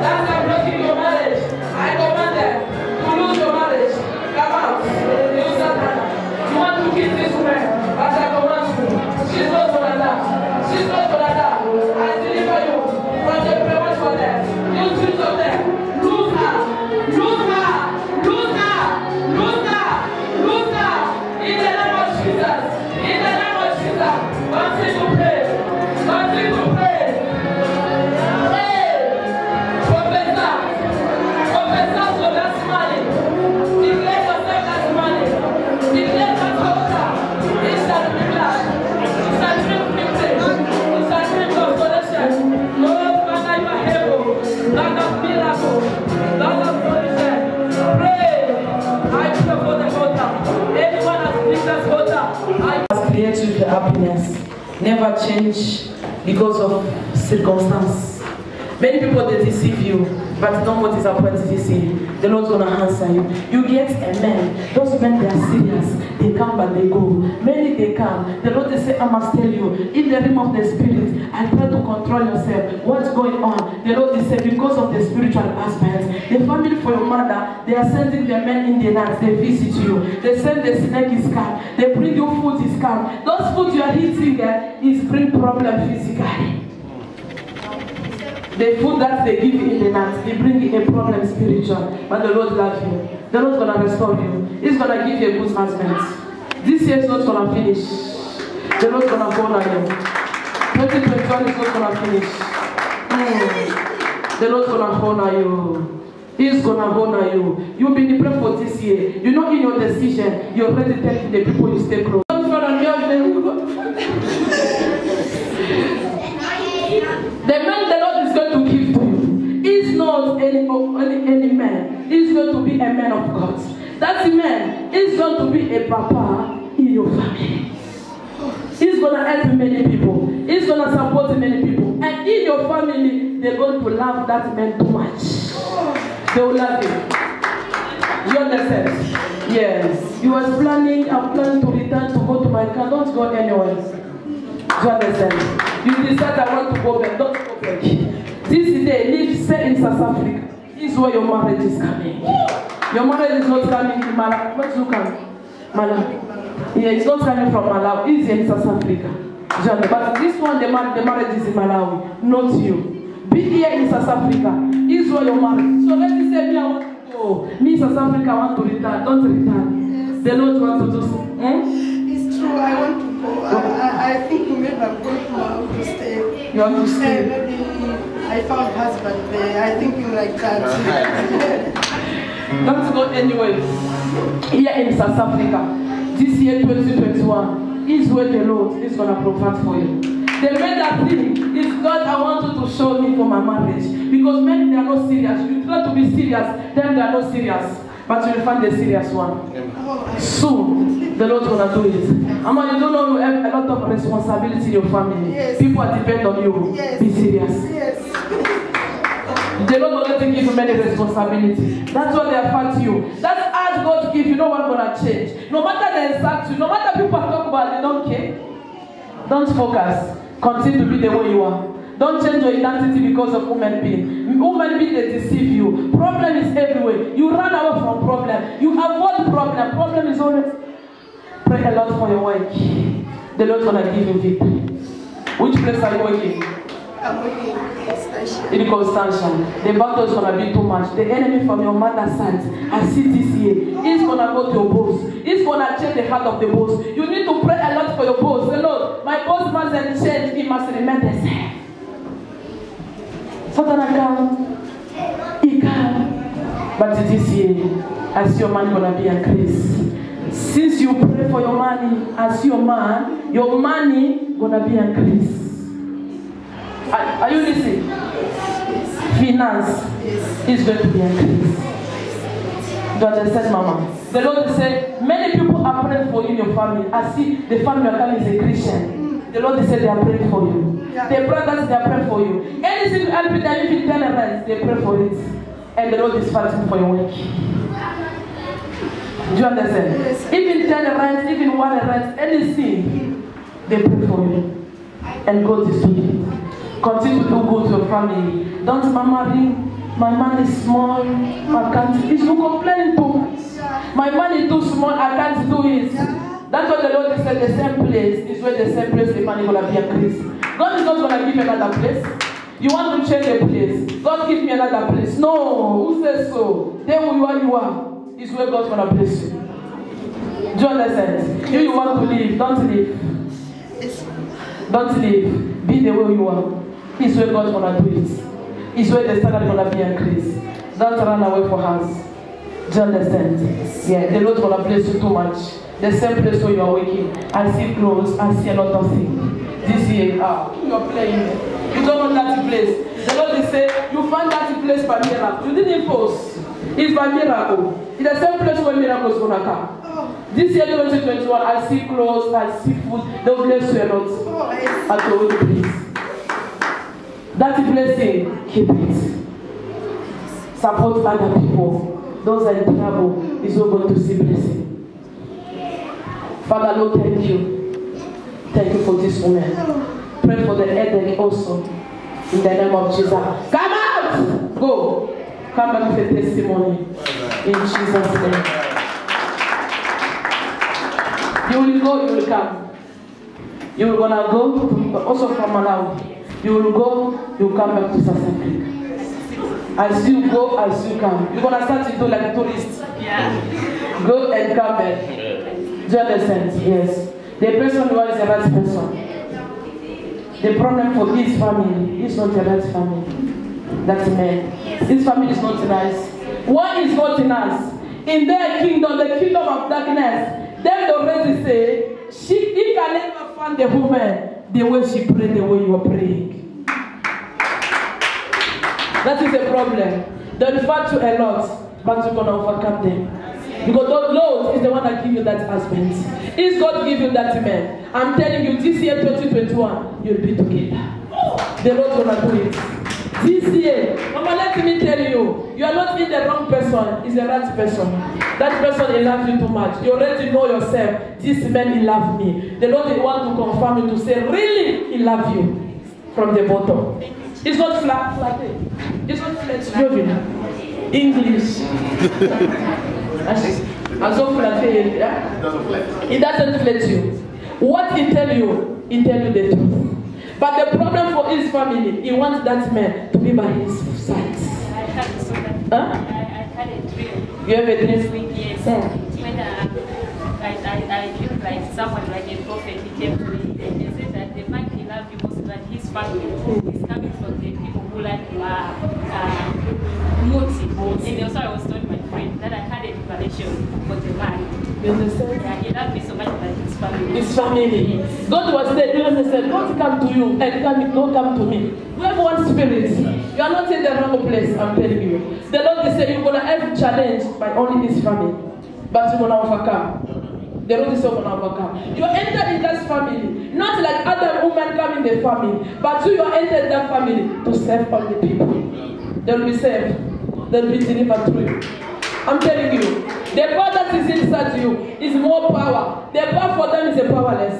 That's why blocking your marriage. I command them to lose your marriage. Come out. You Satan. You want to kill this woman. As I command you. She's not gonna die. She's not gonna die. I deliver you from the prayers for them. You choose of them. Lose her. Lose her. Lose her. Lose her. Lose her. In the name of Jesus. In the name of Jesus. Continue to pray. Continue to pray. Pray. Professor. Professor so that's money. Declare yourself as money. Declare that altar. It shall be glad. It shall bring victory. It shall bring consolation. Lord, Father, you are able. Lord of miracles. Lord of solution. Pray. I pray for the altar. Anyone has picked this altar. I create you the happiness. Never change because of circumstance. Many people they deceive you, but don't what is appointed to deceive. The Lord's gonna answer you. You get a man. Those men they are serious. They come but they go. Many they come. The Lord they say, I must tell you, in the realm of the spirit, I try to control yourself. What's going on? The Lord they say, because of the spiritual aspect, the family for your mother, they are sending the men in the night. They visit you. They send the snake is come. They bring you food is come. Those food you are eating is bring problem physically. The food that they give you in the night, they bring you a problem spiritual. But the Lord loves you. The Lord's going to restore you. He's going to give you a good husband. This year is not going to finish. The Lord's going to honor you. 2021 is not going to finish. The Lord's going to honor you. He's going to honor you. You've been praying for this year. You know in your decision, you're already telling the people you stay close. The man the Lord is going to give to you is not any man. He's going to be a man of God. That man is going to be a papa in your family. He's going to help many people. He's going to support many people. And in your family, they're going to love that man too much. They will love you. You understand? Yes. You was planning, I'm planning to return to go to my car. Don't go anywhere. Do you understand? You decide I want to go back. Don't go back. This day, stay in South Africa. This is where your marriage is coming. Your marriage is not coming in Malawi. Where's you coming? Malawi. Yeah, it's not coming from Malawi. It's in South Africa. But this one, the marriage is in Malawi, not you. Be here in South Africa. This is where your marriage. So let me say, me I want to go. Me South Africa I want to return. Don't return. Yes. The Lord wants to do something. It's true. I want to go. I think maybe I'm going to stay. You want to stay? Maybe I found husband there. I think you like that. Don't go anywhere. Here in South Africa, this year 2021 is where the Lord is going to provide for you. The men that thing is God, I want you to show me for my marriage. Because men, they are not serious. You try to be serious, then they are not serious. But you will find the serious one. Soon, the Lord's going to do it. Amma, you don't know you have a lot of responsibility in your family. Yes. People are depend on you. Yes. Be serious. Yes. The Lord will not give you many responsibility. That's what they are fighting you. That's as God give you, no one gonna change. No matter they insult you, no matter people talk about, they don't care. Don't focus. Continue to be the way you are. Don't change your identity because of human being. Human being they deceive you. Problem is everywhere. You run away from problem. You avoid problem. Problem is always. Pray a lot for your work. The Lord's gonna give you victory. Which place are you working? I'm working in Constantia. In Constantia. The battle is going to be too much. The enemy from your mother's side, I see this year, he's going to go to your boss. He's going to change the heart of the boss. You need to pray a lot for your boss. Say, Lord, my boss mustn't change. He must remain the same. Satan, he can. But this year, I see your money going to be increased. Since you pray for your money, I see your money going to be increased. Are you listening? Finance is going to be increased. Do you understand, Mama? The Lord said, many people are praying for you in your family. I see the family of God is a Christian. The Lord said they are praying for you. The brothers, they are praying for you. Anything help them, if you tell them, they pray for it. And the Lord is fighting for your work. Do you understand? Yes. Even 10 rent, even 1 rent, anything, they pray for you. And God is doing it. Continue to do good to your family. Don't mama ring. My man is small, I can't. It's you complaining too much. My man is too small, I can't do it. That's what the Lord said, the same place is where the same place the man is going to be increased. God is not going to give you another place. You want to change a place. God give me another place. No, who says so? Then you are, is where God's going to bless you. Do you understand? If you want to live, don't live. Don't live. Be the way you are. It's where God's going to do it. It's where the standard is going to be increased. Don't run away from us. Do you understand? Yeah, the Lord's going to bless you too much. The same place where you are waking. I see clothes, I see a lot of things. This year, you are playing. You don't know that place. The Lord is saying, you find that place by miracle. You didn't post. It's by miracle. It's the same place where miracles going to come. This year, 2021, I see clothes, I see food. They'll bless you a lot. At your own place. That blessing, keep it. Support other people. Those are in trouble. Is not going to see blessing. Father, Lord, thank you. Thank you for this woman. Pray for the headache also. In the name of Jesus. Come out! Go. Come back with a testimony. In Jesus' name. You will go, you will come. You will gonna go, also from Malawi. You will go, you will come back to South Africa. I see you go, I see you come. You're gonna start to do like a tourist. Yeah. Go and come back. Do you understand? Yes. The person who is the right person. The problem for his family is not the right family. That's man. His family is not nice. One is not in us. In their kingdom, the kingdom of darkness, they already say, he can never find the woman the way she prayed, the way you are praying. That is the problem. They refer to a lot, but you're going to overcome them. Because the Lord is the one that gives you that husband. Is God give you that man? I'm telling you, this year 2021, you'll be together. The Lord's gonna do it. This year, Mama, let me tell you, you are not in the wrong person, it's the right person. That person, he loves you too much. You already know yourself, this man, he loves me. The Lord wants to confirm you to say, really, he loves you. From the bottom. It's not flat. It's not flat. English. It doesn't flat you. What he tell you the truth. But the problem for his family, he wants that man to be by his side. I had a dream. You have a dream? Yes. When I dreamed like someone like a prophet, he came to me and he said that the man he loved you most, but his family is coming from the people who like naughty. And also I was told my friend that I had a revelation for the man. You understand? Yeah, he loved me so much like his family. His family. Yes. God was there, you understand? God come to you and don't come to me. We have one spirit. You are not in the wrong place, I'm telling you. The Lord is saying you're going to have challenge by only this family. But you're going to overcome. The Lord is going to overcome. You enter in that family. Not like other women come in the family. But you are entered that family to serve all the people. They will be saved. They will be delivered through you. I'm telling you. The power that is inside you is more power. The power for them is a powerless.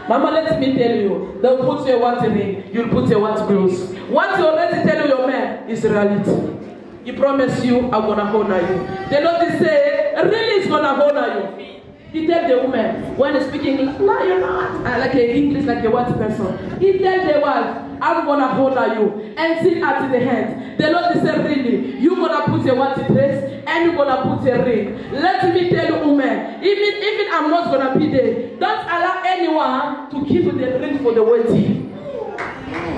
Mama, let me tell you. They'll put you a white ring. You'll put your white clothes. What you already tell your man is reality. He promised you, I'm going to honor you. The Lord is saying, really is going to honor you. He tells the woman, when he's speaking English, no, you're not. Like an English, like a white person. He tells the wife, I'm going to honor you. And sit at the hand. The Lord is saying, really, you're going to put a white dress and you're going to put a ring. Let me tell you, woman, even I'm not going to be there, don't allow anyone to give you the ring for the wedding.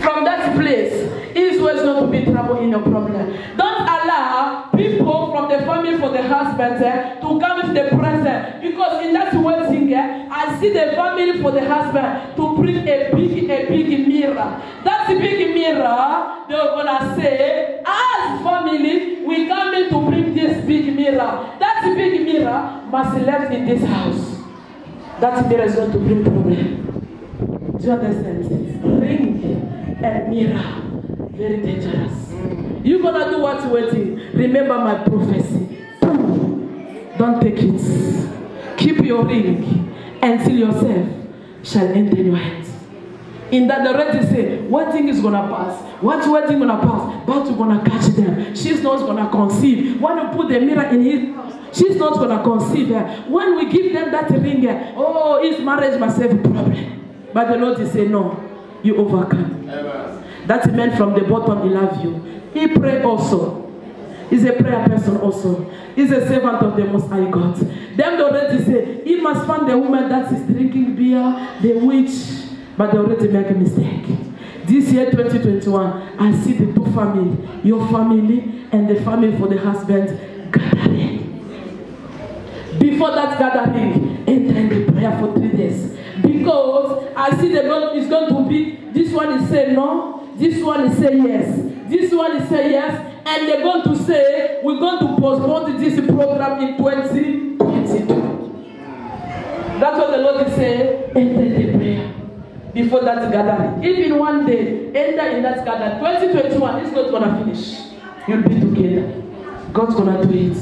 From that place, Israel is not to be trouble in your problem. Don't allow people from the family for the husband to come into the present. Because in that wedding, I see the family for the husband to bring a big mirror. That big mirror, they're going to say, as family, we come in to bring this big mirror. That big mirror must be left in this house. That mirror is going to bring problem. Do you understand? Ring and mirror. Very dangerous. You're gonna do what's waiting. Remember my prophecy. Don't take it. Keep your ring until yourself shall enter your hands. In that the already say, wedding is gonna pass. What wedding gonna pass? But you're gonna catch them. She's not gonna conceive. When you put the mirror in his house, she's not gonna conceive her. When we give them that ring, oh, his marriage must have a problem. But the Lord is saying, no, you overcome. Amen. That man from the bottom, he loves you. He pray also. He's a prayer person also. He's a servant of the Most High God. Them already say, he must find the woman that is drinking beer, the witch, but they already make a mistake. This year, 2021, I see the two families, your family and the family for the husband, gathering. Before that gathering, enter in the prayer for 3 days. Because I see the God is going to be, this one is saying no, this one is saying yes, this one is saying yes, and they're going to say, we're going to postpone this program in 2022. That's what the Lord is saying, enter the prayer. Before that gathering. Even one day, enter in that gathering. 2021 is not going to finish. You'll be together. God's going to do it.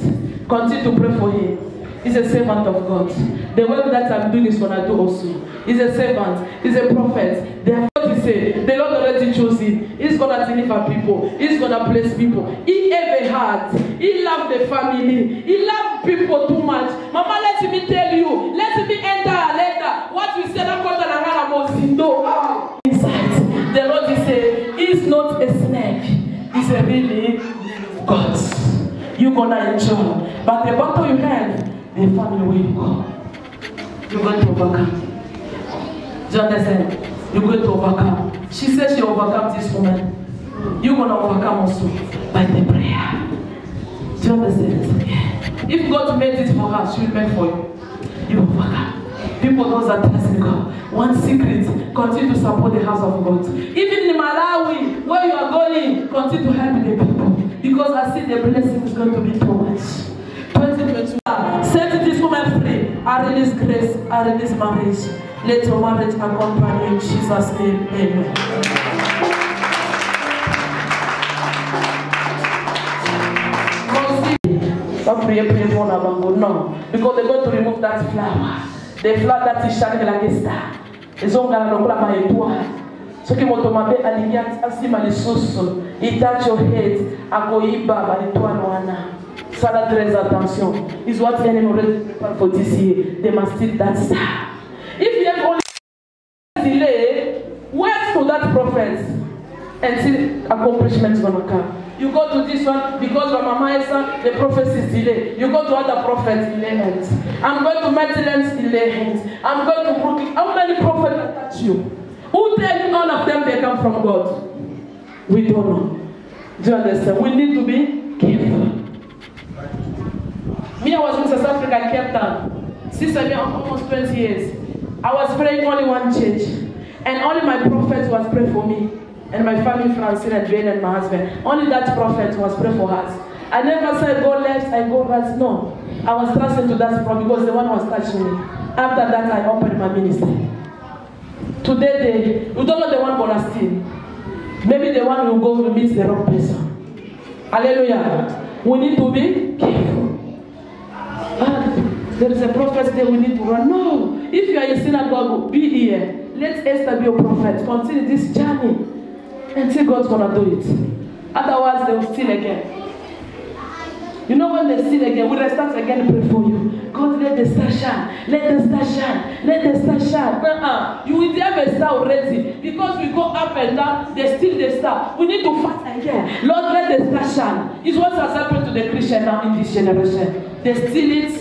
Continue to pray for him. He's a servant of God. The work that I'm doing is going to do also. He's a servant. He's a prophet. The Lord already chose him. He's going to deliver people. He's going to bless people. He ever had. He loved the family. He loved people too much. Mama, let me tell you. Let me enter later. What we said about inside. The Lord is saying, he's not a snake. He's a really God. You're going to enjoy. But the battle you have, the family will go. You're going to overcome. Do you understand? You're going to overcome. She says she overcome this woman. You're going to overcome also by the prayer. Do you understand? Yeah. If God made it for her, she will make for you. You overcome. People those that trust God. One secret, continue to support the house of God. Even in Malawi, where you are going, continue to help the people. Because I see the blessing is going to be too much. 2022. Set this woman free. I release grace. I release marriage. Let your marriage accompany you in Jesus' name. Amen. No, because they're going to remove that flower. The flower that is shining like a star. It's on my étoile. Ce qui m'a demandé à l'ignace, ainsi ma lisusu, il touch your head, à goïba, ma l'étoile noana. Ça a très attention. Is what the enemy already prepared for this year. They must steal that star. If you have only delay, wait for that prophet until accomplishment is going to come. You go to this one because your mama is the prophecy is delayed. You go to other prophets, delay hands. I'm going to Maryland, delay hands. I'm going to Brooklyn. How many prophets touch you? Who tell you none of them they come from God? We don't know. Do you understand? We need to be careful. Me, I was in South Africa, Cape Town. Since I've been almost 20 years. I was praying only one church. And only my prophets was praying for me. And my family, Francine and Jane and my husband. Only that prophet was praying for us. I never said go left, I go right. No. I was trusting to that prophet because the one was touching me. After that, I opened my ministry. Today, you don't know the one gonna steal. Maybe the one will go to meet the wrong person. Hallelujah. We need to be careful. There is a prophet there we need to run. No. If you are a synagogue, be here. Let Esther be a prophet. Continue this journey until God's gonna do it. Otherwise, they will steal again. You know when they steal again, we will start again to pray for you. God, let the star shine. Let the star shine. Let the star shine. You will have a star already. Because we go up and down, they steal the star. We need to fight again. Lord, let the star shine. It's what has happened to the Christian now in this generation. They steal it.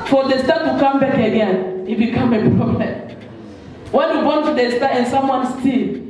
For the star to come back again, it becomes a problem. When you born to the star and someone steals,